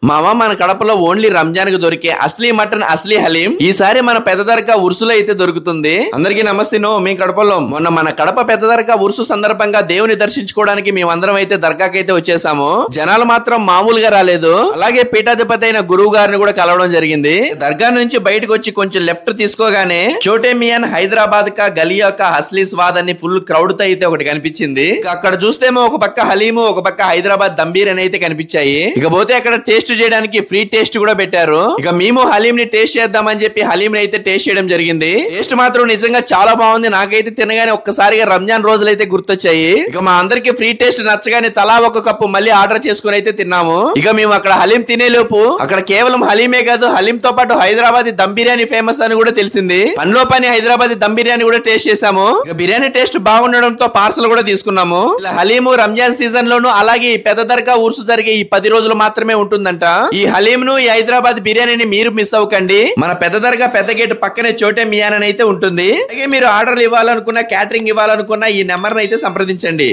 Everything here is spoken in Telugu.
మామ మన కడపలో ఓన్లీ రంజాన్ కు దొరికే అస్లీ మటన్ అస్లీ హలీం ఈసారి మన పెద్ద దర్గా ఉర్సులో అయితే దొరుకుతుంది. అందరికీ నమస్తే. మీ కడపలో మొన్న మన కడప పెద్ద దర్గా ఉర్సు సందర్భంగా దేవుని దర్శించుకోవడానికి మేమందరం అయితే దర్గాకి అయితే వచ్చేసాము. జనాలు మాత్రం మామూలుగా రాలేదు. అలాగే పీఠాధిపతి అయిన గురువు గారిని కూడా కలవడం జరిగింది. దర్గా నుంచి బయటకు వచ్చి కొంచెం లెఫ్ట్ తీసుకోగానే చోటే మియాన్ హైదరాబాద్ కా గలియా కా అస్లీ స్వాద్ అని ఫుల్ క్రౌడ్ తో అయితే ఒకటి కనిపించింది. అక్కడ చూస్తేమో ఒక పక్క హలీము, ఒక పక్క హైదరాబాద్ దంబీర్ అని అయితే కనిపించాయి. ఇకపోతే అక్కడ టేస్ట్ చేయడానికి ఫ్రీ టేస్ట్ కూడా పెట్టారు. ఇక మేము హలీం ని టేస్ట్ చేద్దామని చెప్పి హలీం ని అయితే టేస్ట్ చేయడం జరిగింది. టేస్ట్ మాత్రం నిజంగా చాలా బాగుంది. నాకైతే తినగానే ఒక్కసారిగా రంజాన్ రోజులైతే గుర్తొచ్చాయి. ఇక మా అందరికి ఫ్రీ టేస్ట్ నచ్చగానే తలా ఒక కప్పు మళ్ళీ ఆర్డర్ చేసుకుని అయితే తిన్నాము. ఇక మేము అక్కడ హలీం తినేలోపు అక్కడ కేవలం హలీమే కాదు, హలీం తో పాటు హైదరాబాద్ దమ్ బిర్యానీ ఫేమస్ అని కూడా తెలిసింది. పనిలో పని హైదరాబాద్ దమ్ బిర్యానీ కూడా టేస్ట్ చేసాము. ఇక బిర్యానీ టేస్ట్ బాగుండడంతో పార్సల్ కూడా తీసుకున్నాము. ఇలా హలీము రంజాన్ సీజన్ లోను అలాగే ఈ పెద్ద దర్గా ఉర్సు జరిగే ఈ 10 రోజులు మాత్రమే ఉంటుందంట. ఈ హలీం ను, ఈ హైదరాబాద్ బిర్యానీని మీరు మిస్ అవ్వకండి. మన పెద్ద దర్గా పెద్ద గేట్ పక్కనే చోటే మియాన్ అని అయితే ఉంటుంది. అలాగే మీరు ఆర్డర్లు ఇవ్వాలనుకున్నా, క్యాటరింగ్ ఇవ్వాలనుకున్నా ఈ నెంబర్ అయితే సంప్రదించండి.